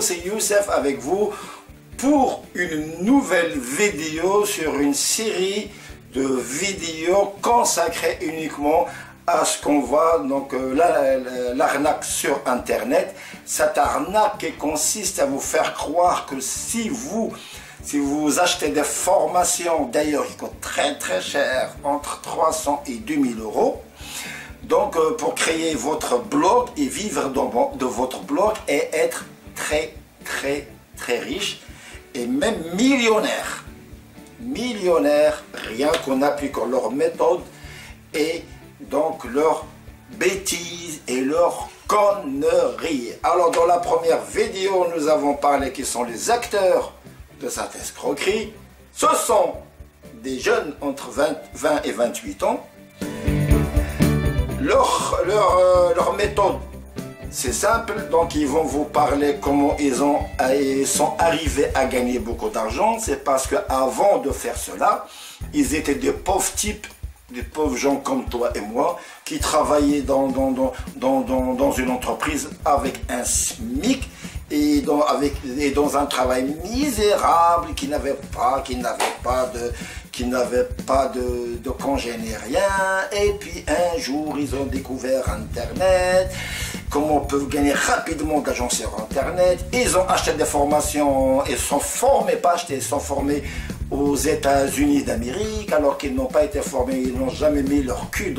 c'est Youssef avec vous pour une nouvelle vidéo sur une série de vidéos consacrées uniquement à ce qu'on voit, donc l'arnaque sur internet. Cette arnaque qui consiste à vous faire croire que si vous achetez des formations, d'ailleurs qui coûtent très cher, entre 300 et 2000 euros, donc pour créer votre blog et vivre de votre blog et être très riche et même millionnaire, rien qu'en appliquant leur méthode et donc leurs bêtises et leurs conneries. Alors dans la première vidéo, nous avons parlé qui sont les acteurs de cette escroquerie. Ce sont des jeunes entre 20 et 28 ans. Leur méthode, c'est simple. Donc ils vont vous parler comment ils sont arrivés à gagner beaucoup d'argent. C'est parce qu'avant de faire cela, ils étaient des pauvres types, des pauvres gens comme toi et moi, qui travaillaient dans une entreprise avec un SMIC et dans un travail misérable, qui n'avait pas de congé ni rien. Et puis un jour, ils ont découvert Internet, comment on peut gagner rapidement d'argent sur Internet. Ils ont acheté des formations, ils sont formés, pas achetés, ils sont formés aux États-Unis d'Amérique, alors qu'ils n'ont pas été formés, ils n'ont jamais mis leur cul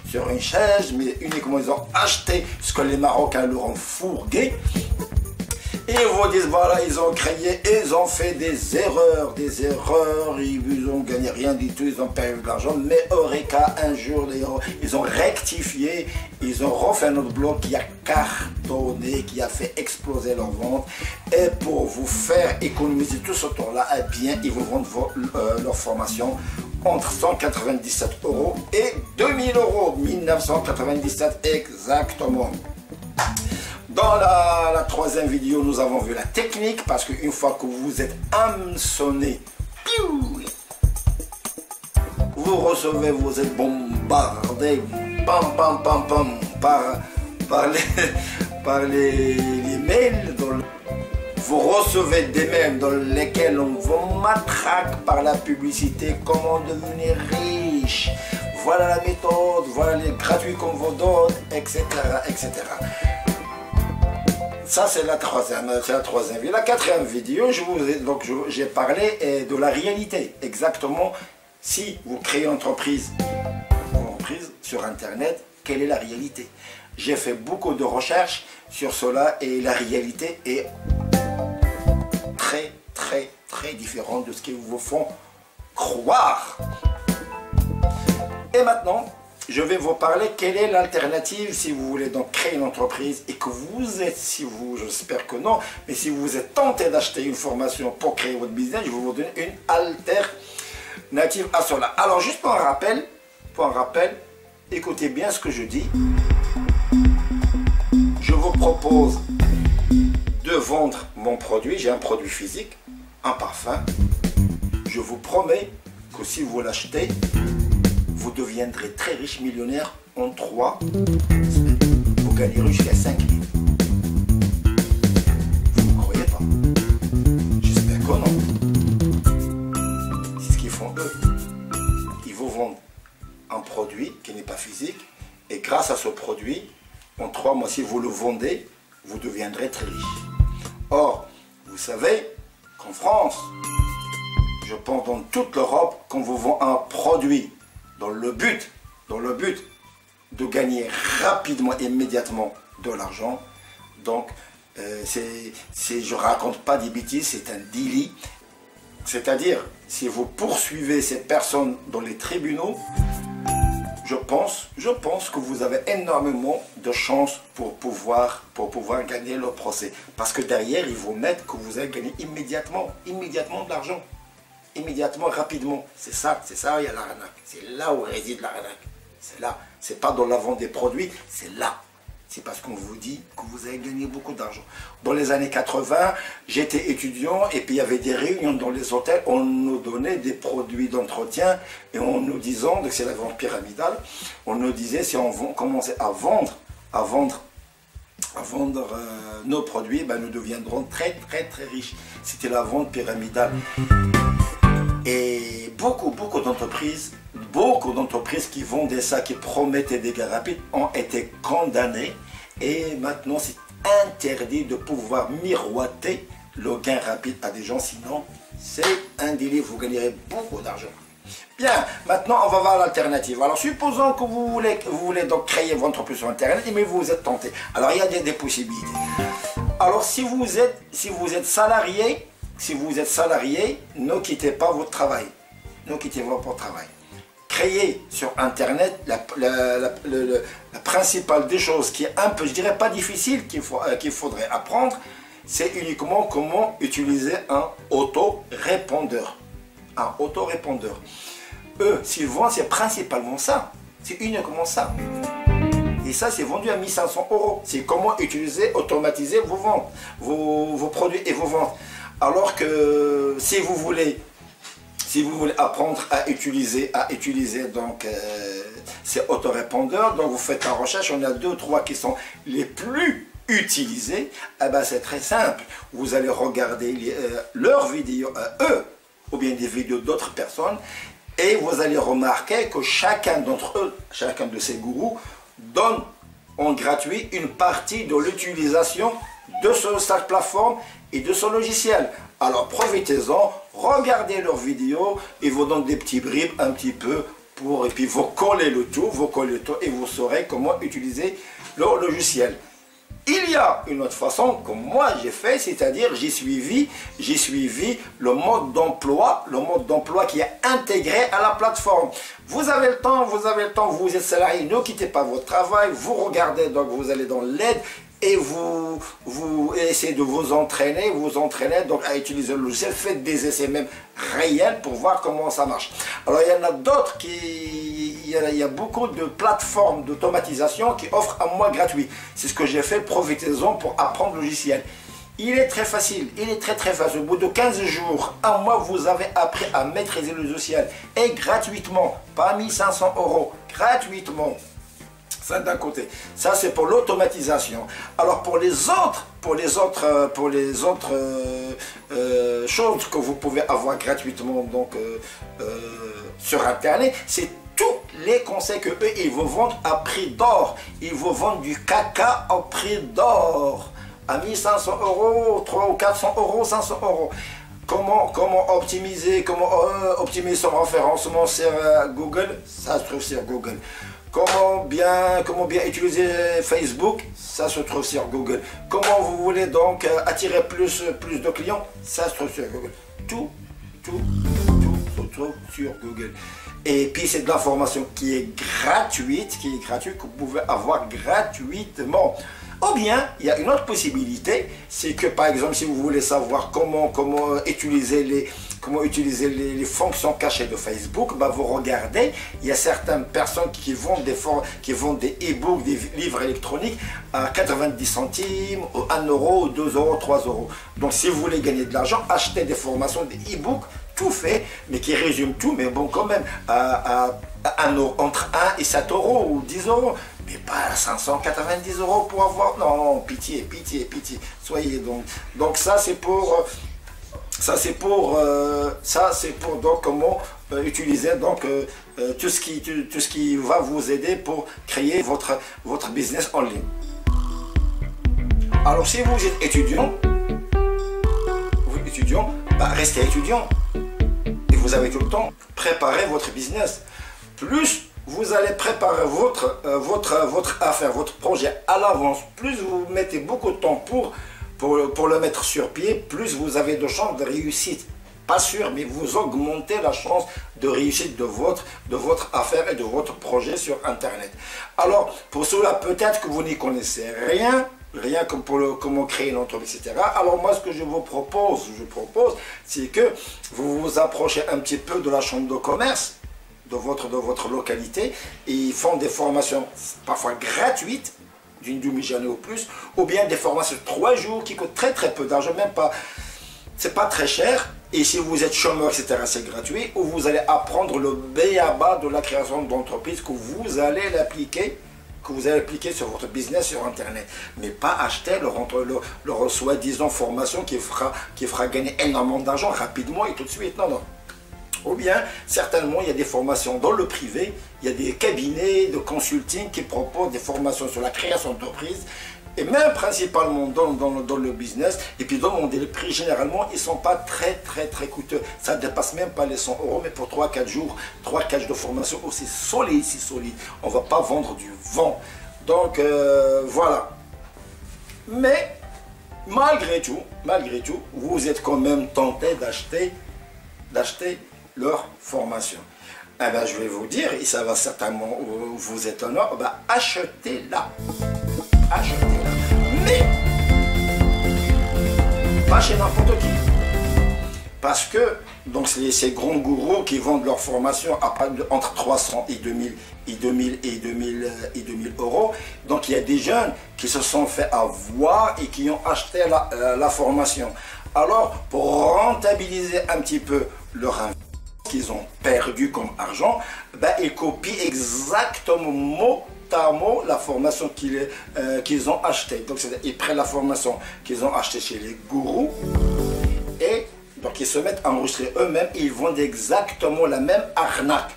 sur une chaise, mais uniquement ils ont acheté ce que les Marocains leur ont fourgué. Et ils vous disent, voilà, ils ont créé, ils ont fait des erreurs, ils ont gagné rien du tout, ils ont perdu de l'argent, mais Eureka, un jour, ils ont rectifié, ils ont refait notre blog qui a cartonné, qui a fait exploser leur vente. Et pour vous faire économiser tout ce temps-là, eh bien, ils vous vendent leur formation entre 197 euros et 2000 euros, 1997 exactement. Dans la troisième vidéo, nous avons vu la technique, parce qu'une fois que vous êtes hameçonné, vous recevez, vous êtes bombardé, par les mails. Vous recevez des mails dans lesquels on vous matraque par la publicité, comment devenir riche, voilà la méthode, voilà les gratuits qu'on vous donne, etc. Ça, c'est la troisième vidéo. La quatrième vidéo, j'ai parlé de la réalité. Exactement, si vous créez une entreprise sur Internet, quelle est la réalité? J'ai fait beaucoup de recherches sur cela et la réalité est très différente de ce qu'ils vous font croire. Et maintenant, je vais vous parler quelle est l'alternative si vous voulez donc créer une entreprise et que vous êtes, j'espère que non, mais si vous êtes tenté d'acheter une formation pour créer votre business, je vais vous donner une alternative à cela. Alors juste pour un rappel, écoutez bien ce que je dis. Je vous propose de vendre mon produit, j'ai un produit physique, un parfum. Je vous promets que si vous l'achetez, vous deviendrez très riche, millionnaire en 3. Vous gagnerez jusqu'à 5 000. Vous ne croyez pas? J'espère que non. C'est ce qu'ils font eux. Ils vous vendent un produit qui n'est pas physique. Et grâce à ce produit, en 3 mois, si vous le vendez, vous deviendrez très riche. Or, vous savez qu'en France, je pense dans toute l'Europe, quand vous vendez un produit dans le but de gagner rapidement, immédiatement de l'argent. Donc, je raconte pas des bêtises, c'est un délit. C'est-à-dire, si vous poursuivez ces personnes dans les tribunaux, je pense que vous avez énormément de chances pour pouvoir gagner le procès. Parce que derrière, ils vous mettent que vous allez gagner immédiatement de l'argent. Immédiatement, rapidement. C'est ça, il y a l'arnaque. C'est là où réside l'arnaque. C'est là. C'est pas dans la vente des produits, c'est là. C'est parce qu'on vous dit que vous allez gagner beaucoup d'argent. Dans les années 80, j'étais étudiant et puis il y avait des réunions dans les hôtels. On nous donnait des produits d'entretien et on nous disait, que c'est la vente pyramidale, on nous disait si on commençait à vendre à vendre nos produits, ben, nous deviendrons très riches. C'était la vente pyramidale. Et beaucoup d'entreprises qui vendaient ça, qui promettaient des gains rapides, ont été condamnées. Et maintenant, c'est interdit de pouvoir miroiter le gain rapide à des gens, sinon c'est un délit, vous gagnerez beaucoup d'argent. Bien, maintenant on va voir l'alternative. Alors supposons que vous voulez donc créer votre entreprise sur internet, mais vous êtes tenté. Alors il y a des possibilités. Alors si vous êtes salarié, ne quittez pas votre travail. Ne quittez pas votre travail. Créer sur internet la principale des choses qui est un peu, je dirais pas difficile, qu'il faudrait apprendre, c'est uniquement comment utiliser un autorépondeur. Un autorépondeur. Eux, s'ils vendent, c'est principalement ça. C'est uniquement ça. Et ça, c'est vendu à 1500 €. C'est comment utiliser, automatiser vos ventes, vos produits et vos ventes. Alors que si vous voulez apprendre à utiliser donc ces autorépondeurs, donc vous faites la recherche, on a 2 ou 3 qui sont les plus utilisés. Eh ben, c'est très simple. Vous allez regarder leurs vidéos à eux, ou bien des vidéos d'autres personnes, et vous allez remarquer que chacun d'entre eux, chacun de ces gourous, donne en gratuit une partie de l'utilisation de cette plateforme et de ce logiciel. Alors profitez-en, regardez leurs vidéos, ils vous donnent des petits bribes un petit peu et puis vous collez le tout et vous saurez comment utiliser le logiciel. Il y a une autre façon que moi j'ai fait, c'est-à-dire j'ai suivi le mode d'emploi qui est intégré à la plateforme. Vous avez le temps, vous êtes salarié, ne quittez pas votre travail, vous regardez, donc vous allez dans l'aide et vous essayez de vous entraîner donc à utiliser le logiciel, faites des essais même réels pour voir comment ça marche. Alors il y en a d'autres il y a beaucoup de plateformes d'automatisation qui offrent un mois gratuit. C'est ce que j'ai fait, profitez-en pour apprendre le logiciel. Il est très facile, très facile. Au bout de 15 jours, un mois, vous avez appris à maîtriser le logiciel et gratuitement, pas 1500 €, gratuitement. Ça d'un côté, ça c'est pour l'automatisation. Alors pour les autres choses que vous pouvez avoir gratuitement donc sur internet, c'est tous les conseils que eux ils vous vendent à prix d'or. Ils vous vendent du caca au prix d'or à 1500 €, 300 ou 400 €, 500 €. Comment optimiser son référencement sur Google, ça se trouve sur Google. Comment bien utiliser Facebook, ça se trouve sur Google. Comment vous voulez donc attirer plus de clients, ça se trouve sur Google. Tout se trouve sur Google. Et puis c'est de l'information qui est gratuite, que vous pouvez avoir gratuitement. Ou bien, il y a une autre possibilité, c'est que par exemple, si vous voulez savoir comment utiliser les fonctions cachées de Facebook, bah, vous regardez, il y a certaines personnes qui vendent des e-books, des livres électroniques à 90 centimes, 1 €, 2 €, 3 €. Donc si vous voulez gagner de l'argent, achetez des formations, des e-books, tout fait, mais qui résument tout, mais bon quand même, entre 1 et 7 € ou 10 €. Mais pas 590 € pour avoir... Non, pitié. Soyez donc ça c'est pour donc comment utiliser donc tout ce qui va vous aider pour créer votre business en ligne. Alors si vous êtes étudiant, bah, restez étudiant et vous avez tout le temps, préparez votre business. Plus vous allez préparer votre affaire, votre projet à l'avance, plus vous mettez beaucoup de temps pour le mettre sur pied, plus vous avez de chances de réussite. Pas sûr, mais vous augmentez la chance de réussite de votre affaire et de votre projet sur Internet. Alors, pour cela, peut-être que vous n'y connaissez rien comme pour comment créer une entreprise, etc. Alors moi, ce que je propose, c'est que vous vous approchez un petit peu de la chambre de commerce de votre localité, et ils font des formations parfois gratuites d'une demi-journée ou plus, ou bien des formations de 3 jours qui coûtent très peu d'argent, même pas, c'est pas très cher, et si vous êtes chômeur, etc., c'est gratuit, où vous allez apprendre le b.a.-ba de la création d'entreprise, que vous allez l'appliquer que vous allez appliquer sur votre business sur Internet. Mais pas acheter leur soi-disant formation qui fera gagner énormément d'argent rapidement et tout de suite. Non, non. Ou bien, certainement, il y a des formations dans le privé, il y a des cabinets de consulting qui proposent des formations sur la création d'entreprise, et même principalement dans le business. Et puis dans le monde, les prix, généralement, ils ne sont pas très coûteux. Ça ne dépasse même pas les 100 €, mais pour 3-4 jours, 3-4 jours de formation aussi solide, si solide. On ne va pas vendre du vent. Donc, voilà. Mais, malgré tout, vous êtes quand même tenté d'acheter leur formation. Eh bien, je vais vous dire, et ça va certainement vous étonner, achetez-la. Achetez-la. Mais, pas chez n'importe qui. Parce que, donc, c'est ces grands gourous qui vendent leur formation entre 300 et 2000 €. Donc, il y a des jeunes qui se sont fait avoir et qui ont acheté la formation. Alors, pour rentabiliser un petit peu leur investissement qu'ils ont perdu comme argent, ils copient exactement mot à mot la formation qu'ils ont achetée. Donc, ils prennent la formation qu'ils ont achetée chez les gourous et donc ils se mettent à enregistrer eux-mêmes et ils vendent exactement la même arnaque.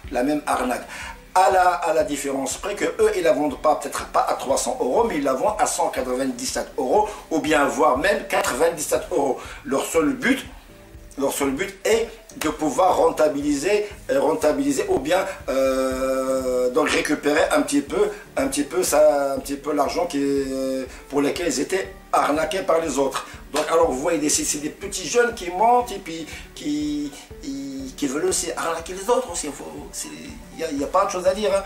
À la différence près que eux, ils la vendent peut-être pas à 300 €, mais ils la vendent à 197 € ou bien voire même 97 €. Leur seul but est de pouvoir rentabiliser ou bien donc récupérer un petit peu l'argent pour lequel ils étaient arnaqués par les autres. Donc alors vous voyez, c'est des petits jeunes qui montent et puis qui veulent aussi arnaquer les autres aussi. Il n'y a pas de chose à dire. Hein.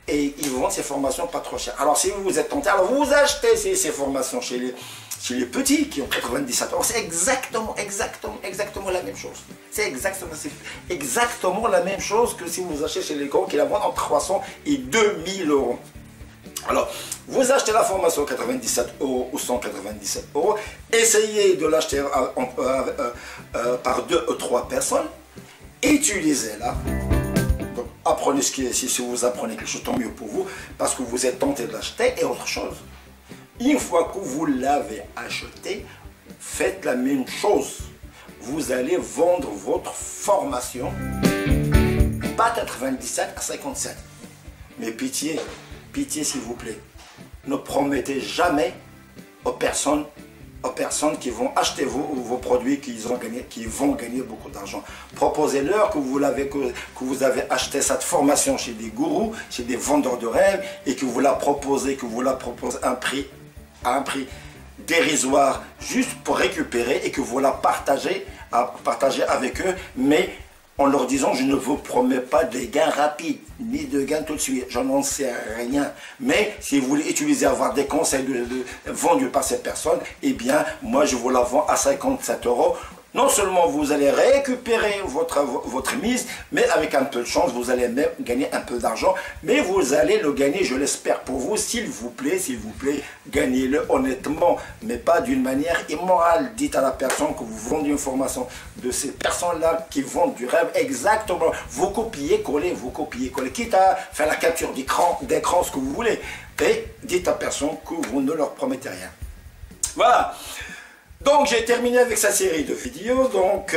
Et ils vendent ces formations pas trop chères. Alors si vous êtes tenté, alors vous achetez ces formations chez les petits qui ont 97 €. C'est exactement la même chose. C'est exactement la même chose que si vous achetez chez les grands qui la vendent entre 300 et 2000 €. Alors, vous achetez la formation 97 € ou 197 €, essayez de l'acheter par 2 ou 3 personnes, utilisez-la. Donc, apprenez si vous apprenez quelque chose, tant mieux pour vous, parce que vous êtes tenté de l'acheter. Et autre chose, une fois que vous l'avez acheté, faites la même chose. Vous allez vendre votre formation, pas 97 à 57. Mais pitié s'il vous plaît, ne promettez jamais aux personnes qui vont acheter vos produits qui vont gagner beaucoup d'argent. Proposez-leur que vous avez acheté cette formation chez des gourous, chez des vendeurs de rêves et que vous la proposez à un prix dérisoire juste pour récupérer et que vous la partagez avec eux, mais en leur disant: je ne vous promets pas des gains rapides, ni de gains tout de suite, je n'en sais rien. Mais si vous voulez avoir des conseils vendus par ces personnes, eh bien, moi je vous la vends à 57 €. Non seulement vous allez récupérer votre mise, mais avec un peu de chance, vous allez même gagner un peu d'argent. Mais vous allez le gagner, je l'espère pour vous, s'il vous plaît, gagnez-le honnêtement, mais pas d'une manière immorale. Dites à la personne que vous vendez une formation de ces personnes-là qui vendent du rêve exactement. Vous copiez-collez, quitte à faire la capture d'écran, ce que vous voulez. Et dites à personne que vous ne leur promettez rien. Voilà. Donc j'ai terminé avec cette série de vidéos. Donc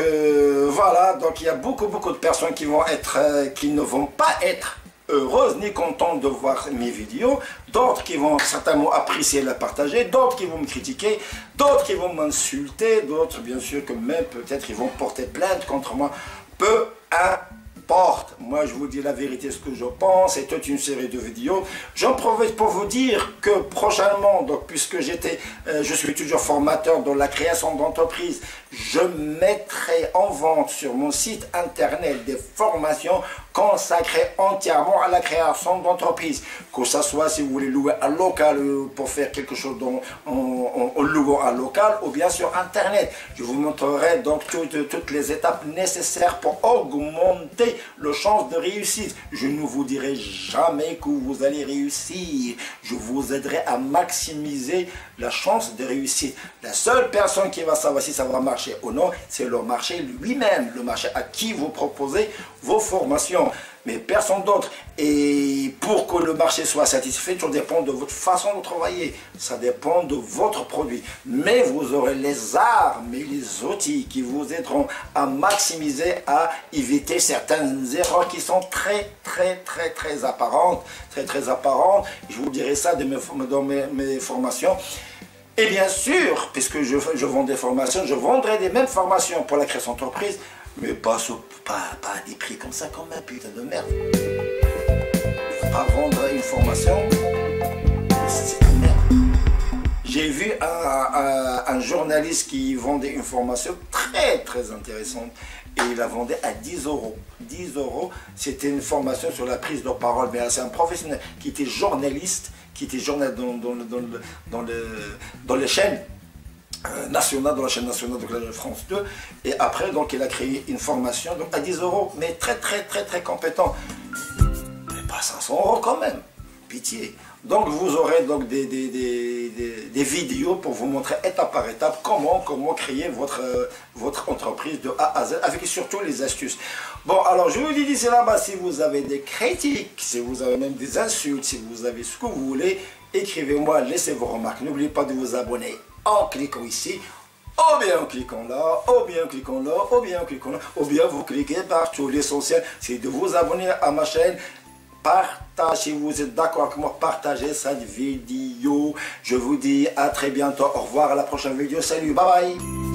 voilà, donc il y a beaucoup de personnes qui ne vont pas être heureuses ni contentes de voir mes vidéos, d'autres qui vont certainement apprécier la partager, d'autres qui vont me critiquer, d'autres qui vont m'insulter, d'autres bien sûr que même peut-être ils vont porter plainte contre moi. Peu importe, moi je vous dis la vérité, ce que je pense, c'est toute une série de vidéos. J'en profite pour vous dire que prochainement, donc puisque je suis toujours formateur dans la création d'entreprise, je mettrai en vente sur mon site internet des formations consacrées entièrement à la création d'entreprise. Que ce soit si vous voulez louer un local pour faire quelque chose en louant un local ou bien sur internet. Je vous montrerai donc toutes les étapes nécessaires pour augmenter les chances de réussite. Je ne vous dirai jamais que vous allez réussir. Je vous aiderai à maximiser la chance de réussite. La seule personne qui va savoir si ça va marcher ou non, c'est le marché lui-même, le marché à qui vous proposez vos formations. mais personne d'autre. Et pour que le marché soit satisfait, tout dépend de votre façon de travailler. Ça dépend de votre produit. Mais vous aurez les armes et les outils qui vous aideront à maximiser, à éviter certaines erreurs qui sont très apparentes. Très apparentes. Je vous dirai ça dans mes formations. Et bien sûr, puisque je vends des formations, je vendrai des mêmes formations pour la création d'entreprise, mais pas à des prix comme ça, comme un putain de merde. Je ne vais pas vendre une formation, c'est une merde. J'ai vu un journaliste qui vendait une formation très intéressante et il la vendait à 10 euros. 10 euros, c'était une formation sur la prise de parole, mais c'est un professionnel qui était journaliste, dans les chaînes nationales, dans la chaîne nationale de France 2, et après donc il a créé une formation donc, à 10 euros, mais très compétent, mais pas 500 euros quand même, pitié. Donc vous aurez donc des vidéos pour vous montrer étape par étape comment créer votre entreprise de A à Z, avec surtout les astuces. Bon, alors je vous dis d'ici là-bas, si vous avez des critiques, si vous avez même des insultes, si vous avez ce que vous voulez, écrivez-moi, laissez vos remarques. N'oubliez pas de vous abonner en cliquant ici, ou bien en cliquant là, ou bien en cliquant là, ou bien en cliquant là, ou bien vous cliquez partout. L'essentiel, c'est de vous abonner à ma chaîne. Partagez, vous êtes d'accord avec moi, partagez cette vidéo. Je vous dis à très bientôt. Au revoir, à la prochaine vidéo. Salut, bye bye.